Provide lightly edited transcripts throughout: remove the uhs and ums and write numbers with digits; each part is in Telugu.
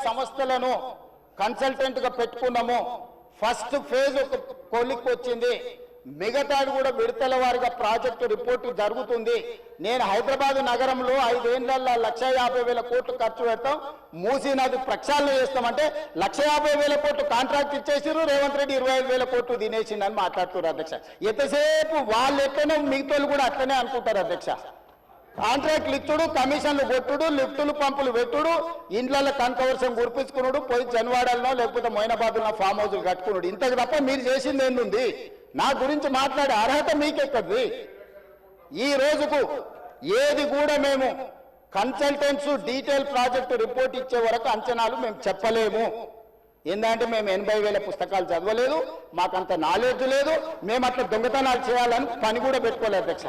సంస్థలను కన్సల్టెంట్ గా పెట్టుకున్నాము. ఫస్ట్ ఫేజ్ ఒక కొలిక్కి వచ్చింది, మిగతాది కూడా విడతల వారిగా ప్రాజెక్టు రిపోర్టు జరుగుతుంది. నేను హైదరాబాద్ నగరంలో 5 ఏళ్లలో 1,50,000 కోట్లు ఖర్చు పెడతాం, మూసీ నది ప్రక్షాళన చేస్తామంటే 1,50,000 కోట్లు కాంట్రాక్ట్ ఇచ్చేసారు. రేవంత్ రెడ్డి 25,000 కోట్లు తినేసిండని మాట్లాడుతున్నారు అధ్యక్ష. ఎంతసేపు వాళ్ళు ఎట్లనో మిగతాలు కూడా అట్లనే అనుకుంటారు అధ్యక్ష. కాంట్రాక్ట్లు ఇచ్చుడు, కమిషన్లు కొట్టుడు, లిఫ్టులు పంపులు పెట్టుడు, ఇండ్లలో కనకవర్షం కురిపించుకున్నాడు, పోయి జన్వాడల్లో లేకపోతే మొయినాబాద్లో ఫామ్ హౌస్లు కట్టుకున్నాడు. ఇంతకు తప్ప మీరు చేసింది ఏంది? నా గురించి మాట్లాడే అర్హత మీకెక్కది? ఈ రోజుకు ఏది కూడా మేము కన్సల్టెంట్స్ డీటెయిల్ ప్రాజెక్టు రిపోర్ట్ ఇచ్చే వరకు అంచనాలు మేము చెప్పలేము. ఏంటంటే మేము 80,000 పుస్తకాలు చదవలేదు, మాకంత నాలెడ్జ్ లేదు, మేము అట్లా దొంగతనాలు చేయాలని పని కూడా పెట్టుకోలేదు అధ్యక్ష.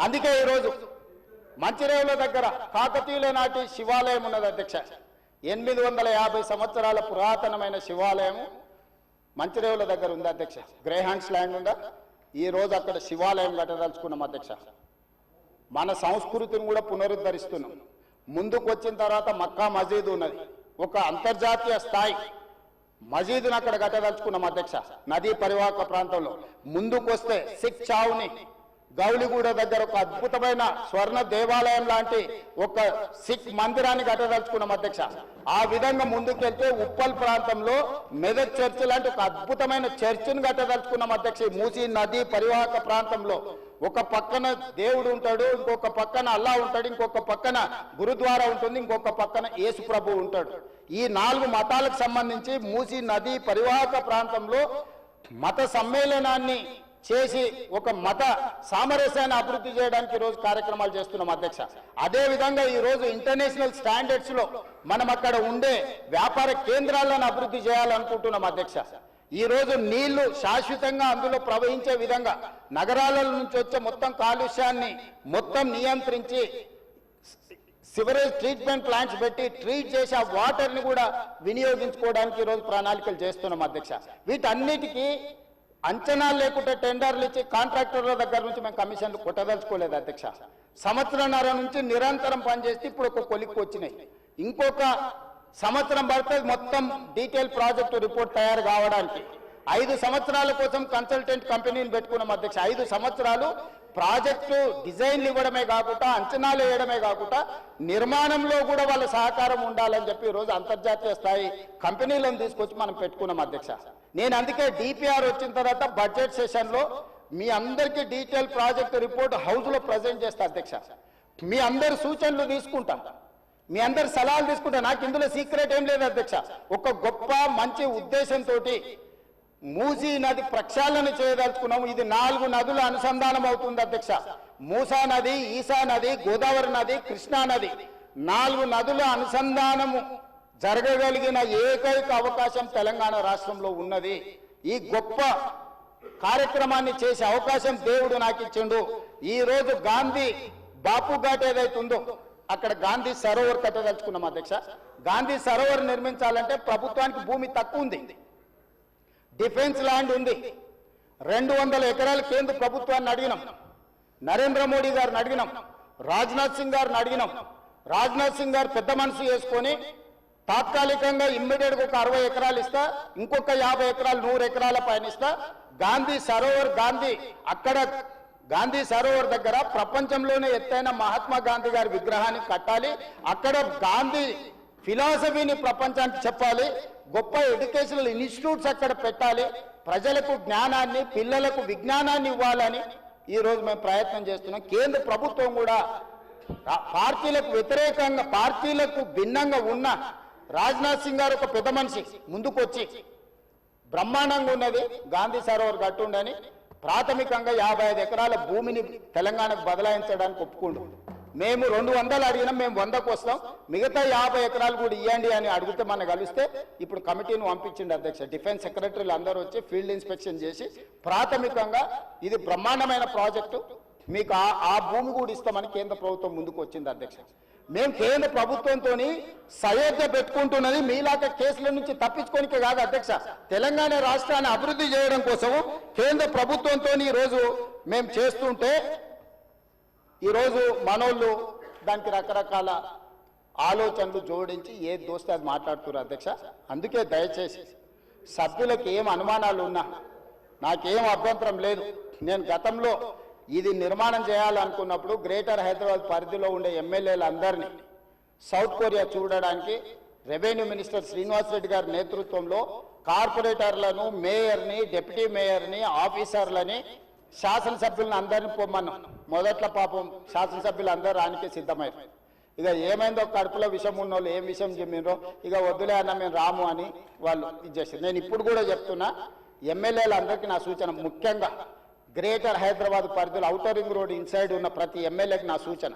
అందుకే ఈరోజు మంచిరేవుల దగ్గర కాకతీయుల నాటి శివాలయం ఉన్నది అధ్యక్ష. 850 సంవత్సరాల పురాతనమైన శివాలయం మంచిరేవుల దగ్గర ఉంది అధ్యక్ష. గ్రేహాండ్స్ ల్యాండ్ ఉందా? ఈ రోజు అక్కడ శివాలయం కట్టదలుచుకున్నాం అధ్యక్ష. మన సంస్కృతిని కూడా పునరుద్ధరిస్తున్నాం. ముందుకు వచ్చిన తర్వాత మక్కా మసీదు ఉన్నది, ఒక అంతర్జాతీయ స్థాయి మసీదును అక్కడ కట్టదలుచుకున్నాం అధ్యక్ష. నదీ పరివాహక ప్రాంతంలో ముందుకు వస్తే సిక్ చావుని గౌలిగూడ దగ్గర ఒక అద్భుతమైన స్వర్ణ దేవాలయం లాంటి ఒక సిక్ మందిరాన్ని కట్టదలుచుకున్నాం అధ్యక్ష. ఆ విధంగా ముందుకెళ్తే ఉప్పల్ ప్రాంతంలో మెదక్ చర్చ్ లాంటి ఒక అద్భుతమైన చర్చిని కట్టదలుచుకున్నాం అధ్యక్ష. మూసీ నదీ పరివాహక ప్రాంతంలో ఒక పక్కన దేవుడు ఉంటాడు, ఇంకొక పక్కన అల్లా ఉంటాడు, ఇంకొక పక్కన గురుద్వారా ఉంటుంది, ఇంకొక పక్కన యేసు ప్రభు ఉంటాడు. ఈ 4 మతాలకు సంబంధించి మూసీ నదీ పరివాహక ప్రాంతంలో మత సమ్మేళనాన్ని చేసి ఒక మత సామరస్యాన్ని అభివృద్ధి చేయడానికి ఈ రోజు కార్యక్రమాలు చేస్తున్నాం అధ్యక్ష. అదే విధంగా ఈ రోజు ఇంటర్నేషనల్ స్టాండర్డ్స్ లో మనం అక్కడ ఉండే వ్యాపార కేంద్రాలను అభివృద్ధి చేయాలనుకుంటున్నాం అధ్యక్ష. ఈ రోజు నీళ్లు శాశ్వతంగా అందులో ప్రవహించే విధంగా నగరాల నుంచి వచ్చే మొత్తం కాలుష్యాన్ని మొత్తం నియంత్రించి సివరేజ్ ట్రీట్మెంట్ ప్లాంట్స్ పెట్టి ట్రీట్ చేసి ఆ వాటర్ని కూడా వినియోగించుకోవడానికి ఈరోజు ప్రణాళికలు చేస్తున్నాం అధ్యక్ష. వీటన్నిటికీ అంచనాలు లేకుండా టెండర్లు ఇచ్చి కాంట్రాక్టర్ల దగ్గర నుంచి మేము కమిషన్లు కొట్టదలుచుకోలేదు అధ్యక్ష. సంవత్సరంన్నర నుంచి నిరంతరం పనిచేస్తే ఇప్పుడు ఒక కొలిక్కి వచ్చినాయి. ఇంకొక సంవత్సరం పడుతుంది మొత్తం డీటెయిల్ ప్రాజెక్టు రిపోర్ట్ తయారు కావడానికి. 5 సంవత్సరాల కోసం కన్సల్టెంట్ కంపెనీని పెట్టుకున్నాం అధ్యక్ష. 5 సంవత్సరాలు ప్రాజెక్టు డిజైన్లు ఇవ్వడమే కాకుండా అంచనాలు వేయడమే కాకుండా నిర్మాణంలో కూడా వాళ్ళ సహకారం ఉండాలని చెప్పి ఈరోజు అంతర్జాతీయ స్థాయి కంపెనీలను తీసుకొచ్చి మనం పెట్టుకున్నాం అధ్యక్ష. నేను అందుకే డిపిఆర్ వచ్చిన తర్వాత బడ్జెట్ సెషన్లో మీ అందరికీ డీటెయిల్ ప్రాజెక్టు రిపోర్ట్ హౌస్లో ప్రజెంట్ చేస్తా అధ్యక్ష. మీ అందరి సూచనలు తీసుకుంటాం, మీ అందరి సలహాలు తీసుకుంటా. నాకు ఇందులో సీక్రెట్ ఏం లేదు అధ్యక్ష. ఒక గొప్ప మంచి ఉద్దేశంతో మూసీ నది ప్రక్షాళన చేయదలుచుకున్నాము. ఇది 4 నదుల అనుసంధానం అవుతుంది అధ్యక్ష. మూసా నది, ఈసా నది, గోదావరి నది, కృష్ణా నది, 4 నదుల అనుసంధానము జరగగలిగిన ఏకైక అవకాశం తెలంగాణ రాష్ట్రంలో ఉన్నది. ఈ గొప్ప కార్యక్రమాన్ని చేసే అవకాశం దేవుడు నాకు ఇచ్చిండు. ఈ రోజు గాంధీ బాపు ఘాట్ ఏదైతుందో అక్కడ గాంధీ సరోవర్ కట్టదలుచుకున్నాం అధ్యక్ష. గాంధీ సరోవర్ నిర్మించాలంటే ప్రభుత్వానికి భూమి తక్కువ ఉంది, డిఫెన్స్ ల్యాండ్ ఉంది. 200 ఎకరాలు కేంద్ర ప్రభుత్వాన్ని అడిగినాం, నరేంద్ర మోడీ గారిని అడిగినాం, రాజ్నాథ్ సింగ్ గారిని అడిగినాం. రాజ్నాథ్ సింగ్ గారు పెద్ద మనసు చేసుకొని తాత్కాలికంగా ఇమ్మీడియట్గా ఒక 60 ఎకరాలు ఇస్తా, ఇంకొక 50 ఎకరాలు 100 ఎకరాల పైన ఇస్తా. గాంధీ సరోవర్ అక్కడ గాంధీ సరోవర్ దగ్గర ప్రపంచంలోనే ఎత్తైన మహాత్మా గాంధీ గారి విగ్రహాన్ని కట్టాలి. అక్కడ గాంధీ ఫిలాసఫీని ప్రపంచానికి చెప్పాలి. గొప్ప ఎడ్యుకేషనల్ ఇన్స్టిట్యూట్స్ అక్కడ పెట్టాలి. ప్రజలకు జ్ఞానాన్ని, పిల్లలకు విజ్ఞానాన్ని ఇవ్వాలని ఈరోజు మేము ప్రయత్నం చేస్తున్నాం. కేంద్ర ప్రభుత్వం కూడా పార్టీలకు వ్యతిరేకంగా, పార్టీలకు భిన్నంగా ఉన్న రాజ్నాథ్ సింగ్ గారు ఒక పెద్ద మనిషి ముందుకు వచ్చి బ్రహ్మాండంగా ఉన్నది గాంధీ సరోవర్ కట్టుండని ప్రాథమికంగా 55 ఎకరాల భూమిని తెలంగాణకు బదలాయించడానికి ఒప్పుకుండు. మేము 200 అడిగినాం, మేము 100కు వస్తాం, మిగతా 50 ఎకరాలు కూడా ఇవ్వండి అని అడిగితే మనం కలిస్తే ఇప్పుడు కమిటీని పంపించింది అధ్యక్ష. డిఫెన్స్ సెక్రటరీలు అందరూ వచ్చి ఫీల్డ్ ఇన్స్పెక్షన్ చేసి ప్రాథమికంగా ఇది బ్రహ్మాండమైన ప్రాజెక్టు, మీకు ఆ భూమి కూడా ఇస్తామని కేంద్ర ప్రభుత్వం ముందుకు వచ్చింది అధ్యక్ష. మేము కేంద్ర ప్రభుత్వంతో సయోధ్య పెట్టుకుంటున్నది మీలాగా కేసుల నుంచి తప్పించుకోనికే కాదు అధ్యక్ష, తెలంగాణ రాష్ట్రాన్ని అభివృద్ధి చేయడం కోసం కేంద్ర ప్రభుత్వంతో ఈరోజు మేము చేస్తుంటే ఈరోజు మనోళ్ళు దానికి రకరకాల ఆలోచనలు జోడించి ఏ దోస్తే అది మాట్లాడుతున్నారు అధ్యక్ష. అందుకే దయచేసి సభ్యులకు ఏం అనుమానాలు ఉన్నా నాకేం అభ్యంతరం లేదు. నేను గతంలో ఇది నిర్మాణం చేయాలనుకున్నప్పుడు గ్రేటర్ హైదరాబాద్ పరిధిలో ఉండే ఎమ్మెల్యేలందరినీ సౌత్ కొరియా చూడడానికి రెవెన్యూ మినిస్టర్ శ్రీనివాస్ రెడ్డి గారి నేతృత్వంలో కార్పొరేటర్లను, మేయర్ని, డిప్యూటీ మేయర్ని, ఆఫీసర్లని, శాసనసభ్యులను అందరినీ పొమ్మన్నాం. మొదట్లో పాపం శాసనసభ్యులు అందరూ రానికి సిద్ధమయ్యారు. ఇక ఏమైందో కడుపులో విషం ఉన్న వాళ్ళు ఏం విషయం చెప్పినరో ఇక వద్దులే అన్న మేము రాము అని వాళ్ళు ఇచ్చేసారు. నేను ఇప్పుడు కూడా చెప్తున్నా, ఎమ్మెల్యేలందరికీ నా సూచన, ముఖ్యంగా గ్రేటర్ హైదరాబాద్ పరిధిలో ఔటర్ రింగ్ రోడ్ ఇన్సైడ్ ఉన్న ప్రతి ఎమ్మెల్యేకి నా సూచన,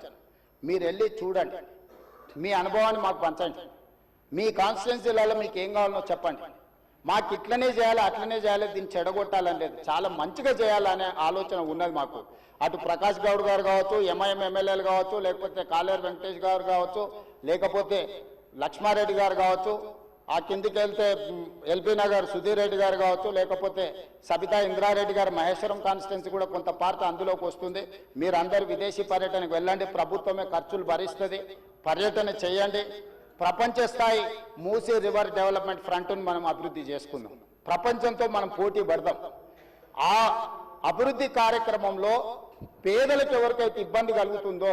మీరు వెళ్ళి చూడండి, మీ అనుభవాన్ని మాకు పంచండి, మీ కాన్స్టిట్యున్సీలలో మీకు ఏం కావాలనో చెప్పండి. మాకు ఇట్లనే చేయాలి అట్లనే చేయాలి, దీన్ని చెడగొట్టాలని లేదు, చాలా మంచిగా చేయాలనే ఆలోచన ఉన్నది మాకు. అటు ప్రకాష్ గౌడ్ గారు కావచ్చు, ఎంఐఎం ఎమ్మెల్యేలు కావచ్చు, లేకపోతే కాలేరు వెంకటేష్ గారు కావచ్చు, లేకపోతే లక్ష్మారెడ్డి గారు కావచ్చు, ఆ కిందికి వెళ్తే ఎల్బీ నగర్ సుధీర్ రెడ్డి గారు కావచ్చు, లేకపోతే సబితా ఇంద్రారెడ్డి గారు మహేశ్వరం కాన్స్టిట్యున్సీ కూడా కొంత పార్ట్ అందులోకి వస్తుంది. మీరందరూ విదేశీ పర్యటనకు వెళ్ళండి, ప్రభుత్వమే ఖర్చులు భరిస్తుంది, పర్యటన చేయండి. ప్రపంచ స్థాయి మూసీ రివర్ డెవలప్మెంట్ ఫ్రంట్ను మనం అభివృద్ధి చేసుకుందాం, ప్రపంచంతో మనం పోటీ పడదాం. ఆ అభివృద్ధి కార్యక్రమంలో పేదలకు ఎవరికైతే ఇబ్బంది కలుగుతుందో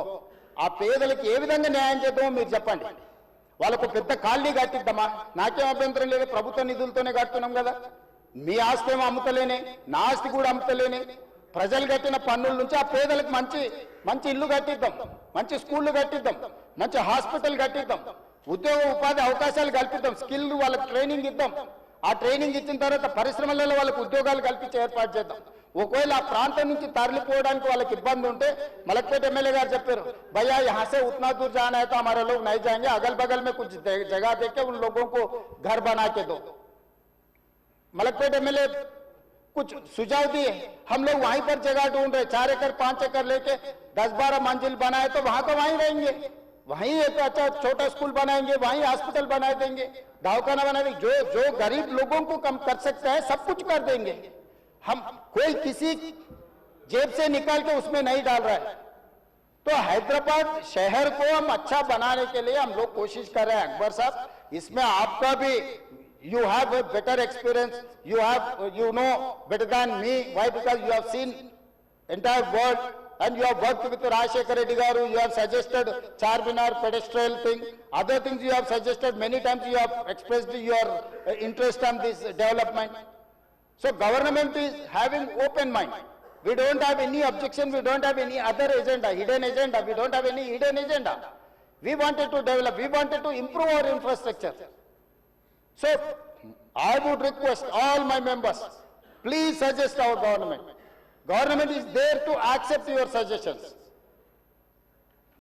ఆ పేదలకు ఏ విధంగా న్యాయం చేద్దామో మీరు చెప్పండి. వాళ్ళకు పెద్ద కాలనీ కట్టిద్దామా, నాకేం అభ్యంతరం లేదు, ప్రభుత్వ నిధులతోనే కడుతున్నాం కదా. మీ ఆస్తి ఏమో అమ్ముతలేనే, నా ఆస్తి కూడా అమ్ముతలేనే, ప్రజలు కట్టిన పన్నుల నుంచి ఆ పేదలకు మంచి మంచి ఇల్లు కట్టిద్దాం, మంచి స్కూళ్ళు కట్టిద్దాం, మంచి హాస్పిటల్ కట్టిద్దాం, ఉద్యోగ ఉపాధి అవకాశాలు కల్పిద్దాం, స్కిల్ వాళ్ళకి ట్రైనింగ్ ఇద్దాం. ఆ ట్రైనింగ్ ఇచ్చిన తర్వాత పరిశ్రమలలో వాళ్ళకి ఉద్యోగాలు కల్పించే ఏర్పాటు చేద్దాం. ఒకవేళ ఆ ప్రాంతం నుంచి తరలిపోవడానికి వాళ్ళకి ఇబ్బంది ఉంటే, మలక్పేట ఎమ్మెల్యే గారు చెప్పారు, భయ్యా यहाँ से उतना दूर जाना है तो हमारे लोग नहीं जाएंगे, अगल बगल में कुछ जगह देके उन लोगों को घर बना के दो. मलकपेट एमएलए कुछ सुझाव दिए, हम लोग वहीं पर जगह ढूंढ रहे, 4 एकड़ 5 एकड़ लेके 10-12 मंजिल बनाए तो वहां तो वहीं रहेंगे, वहीं एक अच्छा छोटा स्कूल बनाएंगे, वहीं हॉस्पिटल बना देंगे, दवाखाना बना देंगे. जो जो गरीब लोगों को कम कर सकते हैं सब कुछ कर देंगे. हम कोई किसी जेब से निकाल के उसमें नहीं डाल रहा है. तो हैदराबाद शहर को हम अच्छा बनाने के लिए हम लोग कोशिश कर रहे हैं. अकबर साहब, इसमें आपका भी you have a better experience, you know better than me. Why? Because you have seen entire world and you have worked with Rajshekar Reddy garu, you have suggested Charminar pedestrian thing, other things you have suggested, many times you have expressed your interest on this development. So government is having open mind. We don't have any objection, we don't have any other agenda, hidden agenda, we don't have any hidden agenda. We wanted to develop, we wanted to improve our infrastructure. So I would request all my members, please suggest our government. Government is there to accept your suggestions.